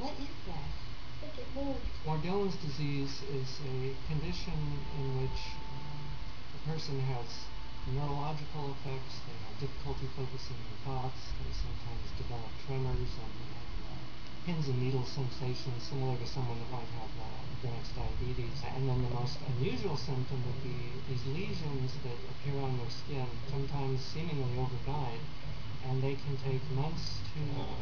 What is that? I think it moved. Morgellons disease is a condition in which a person has neurological effects. They have difficulty focusing their thoughts. They sometimes develop tremors and pins and needles sensations, similar to someone that might have advanced diabetes. And then the most unusual symptom would be these lesions that appear on their skin, sometimes seemingly overnight, and they can take months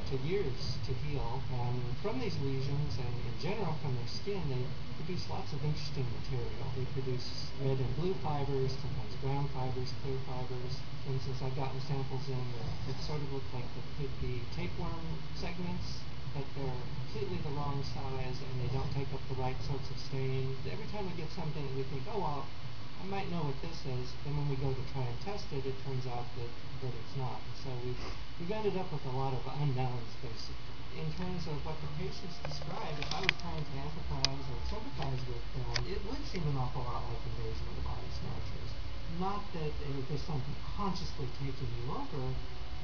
to years to heal. And from these lesions, and in general from their skin, they produce lots of interesting material. They produce red and blue fibers, sometimes brown fibers, clear fibers. For instance, I've gotten samples in that sort of look like they could be tapeworm segments, but they're completely the wrong size and they don't take up the right sorts of stain. Every time we get something that we think, oh well, I might know what this is, and when we go to try and test it, it turns out that it's not. So we've ended up with a lot of unknowns, basically. In terms of what the patients describe, if I was trying to empathize or sympathize with them, it would seem an awful lot like invasion of the body snatchers. Not that there's something consciously taking you over,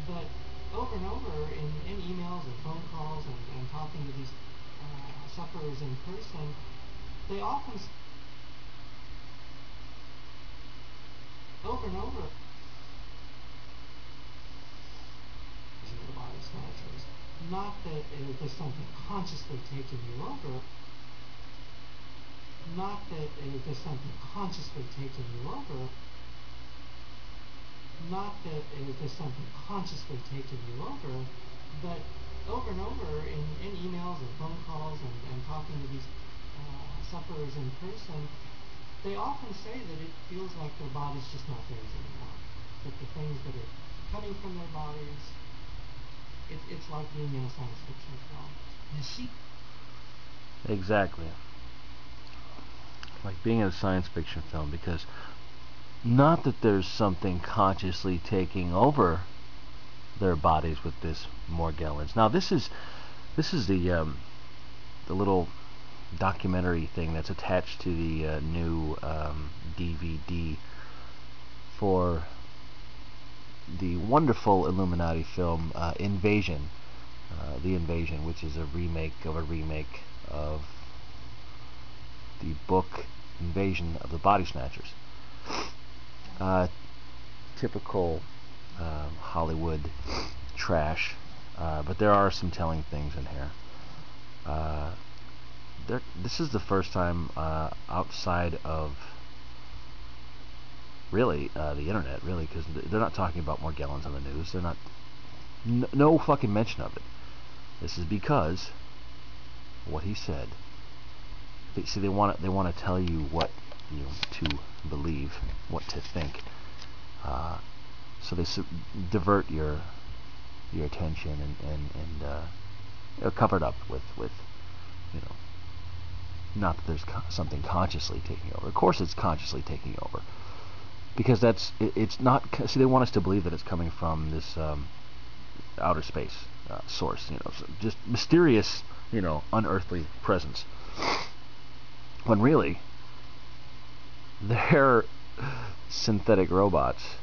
but over and over in emails and phone calls and talking to these sufferers in person, they often over and over the body snatchers. Not that there's something consciously taking you over, not that there's something consciously taking you over, not that there's something consciously taking you over, but over and over in emails and phone calls and talking to these sufferers in person, they often say that it feels like their body's just not theirs anymore. That the things that are coming from their bodies, it's like being in a science fiction film. You see? Exactly. Like being in a science fiction film, because not that there's something consciously taking over their bodies with this Morgellons. Now this is the little documentary thing that's attached to the new DVD for the wonderful Illuminati film Invasion, The Invasion, which is a remake of the book Invasion of the Body Snatchers. Typical Hollywood trash, but there are some telling things in here. This is the first time outside of really the internet, really, because they're not talking about Morgellons on the news. They're not. No fucking mention of it. This is because what he said. They want to tell you what to believe, what to think. So they divert your attention and cover it up with not that there's something consciously taking over. Of course it's consciously taking over, because it's not. See, they want us to believe that it's coming from this outer space source, so just mysterious, unearthly presence, when really they're synthetic robots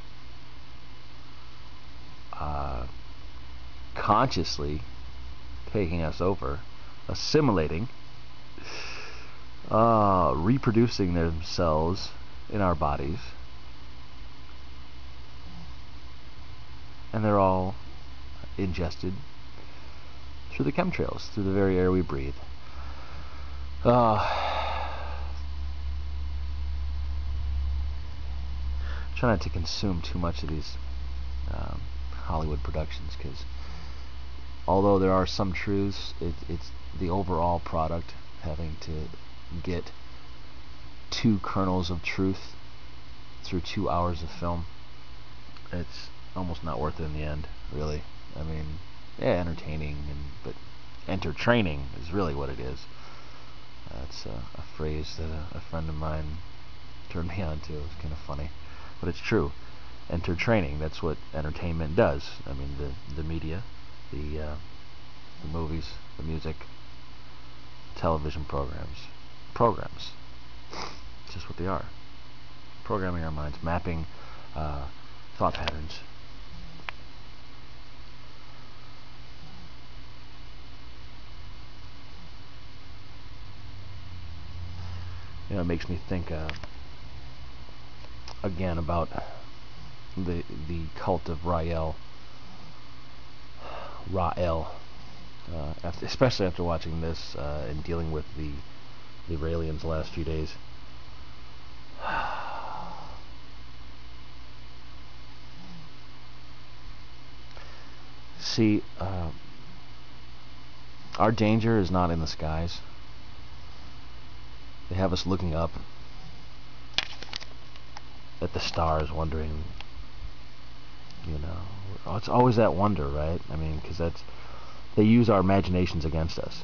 consciously taking us over, assimilating, reproducing themselves in our bodies, and they're all ingested through the chemtrails, through the very air we breathe. Try not to consume too much of these Hollywood productions, because although there are some truths, it's the overall product having to get 2 kernels of truth through 2 hours of film. It's almost not worth it in the end, really. I mean, yeah, entertaining, but entertraining is really what it is. That's a phrase that a friend of mine turned me on to. It was kind of funny, but it's true. Entertraining, that's what entertainment does. I mean, the media, the movies, the music, television programs, just what they are. Programming our minds, mapping thought patterns. It makes me think again about the cult of Rael, especially after watching this and dealing with the aliens the last few days. See, our danger is not in the skies. They have us looking up at the stars, wondering, it's always that wonder, right? I mean, because they use our imaginations against us.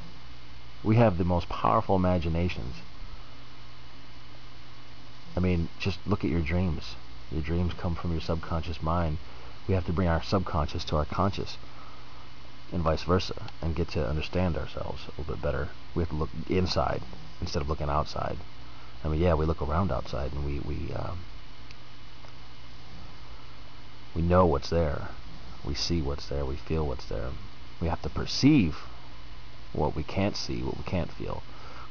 We have the most powerful imaginations. I mean, just look at your dreams. Your dreams come from your subconscious mind. We have to bring our subconscious to our conscious, and vice versa, and get to understand ourselves a little bit better. We have to look inside instead of looking outside. I mean, yeah, we look around outside and we know what's there. We see what's there. We feel what's there. We have to perceive what we can't see, what we can't feel.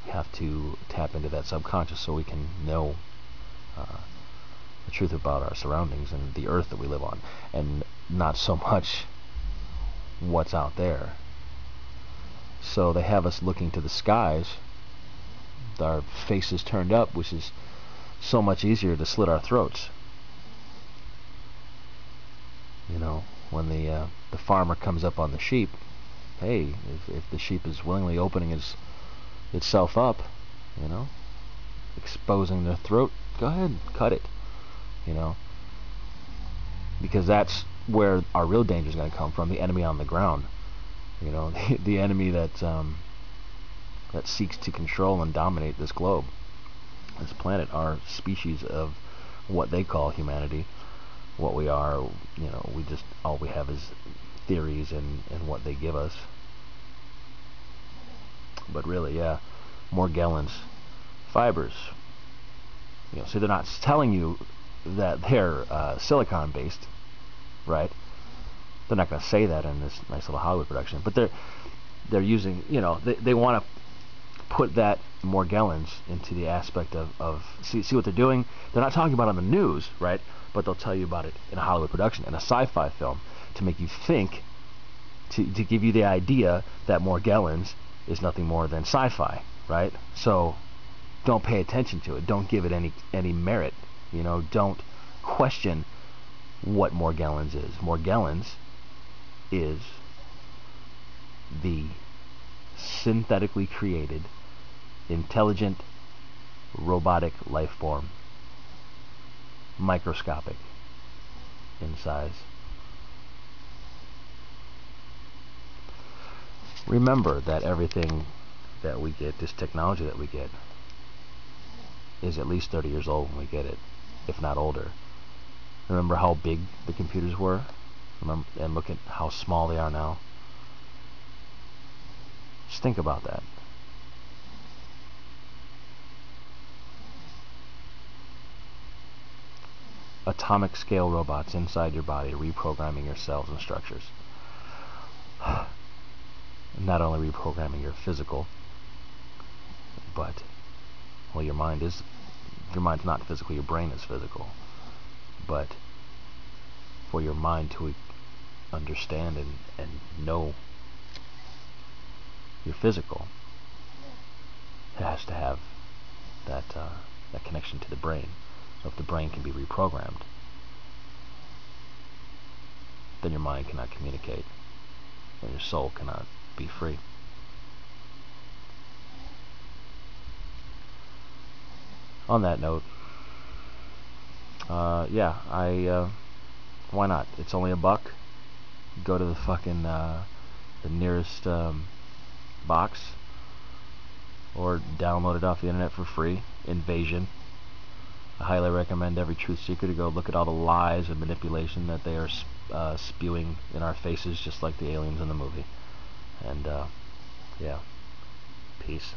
We have to tap into that subconscious so we can know the truth about our surroundings and the earth that we live on, and not so much what's out there. So they have us looking to the skies, our faces turned up, which is so much easier to slit our throats. When the farmer comes up on the sheep, hey, if the sheep is willingly opening itself up, exposing their throat, go ahead, cut it, because that's where our real danger is going to come from, the enemy on the ground, the enemy that seeks to control and dominate this globe, this planet, our species of what they call humanity. What we are, we just, all we have is theories and what they give us. But really, yeah, Morgellons, fibers. So they're not telling you that they're silicon based, right? They're not going to say that in this nice little Hollywood production, but they're using, they want to put that Morgellons into the aspect of see what they're doing. They're not talking about it on the news, right? But they'll tell you about it in a Hollywood production, in a sci-fi film, to make you think, to give you the idea that Morgellons is nothing more than sci-fi, right? So don't pay attention to it. Don't give it any merit. Don't question what Morgellons is. Morgellons is the synthetically created, intelligent, robotic life form, microscopic in size. Remember that everything that we get, this technology that we get, is at least 30 years old when we get it, if not older. Remember how big the computers were? And look at how small they are now. Just think about that. Atomic scale robots inside your body reprogramming your cells and structures. Not only reprogramming your physical, but your mind's not physical, your brain is physical. But for your mind to understand and know your physical, it has to have that connection to the brain. So if the brain can be reprogrammed, then your mind cannot communicate, and your soul cannot be free. On that note, why not? It's only $1. Go to the fucking the nearest box, or download it off the internet for free. Invasion. I highly recommend every truth seeker to go look at all the lies and manipulation that they are spewing in our faces, just like the aliens in the movie. And yeah, peace.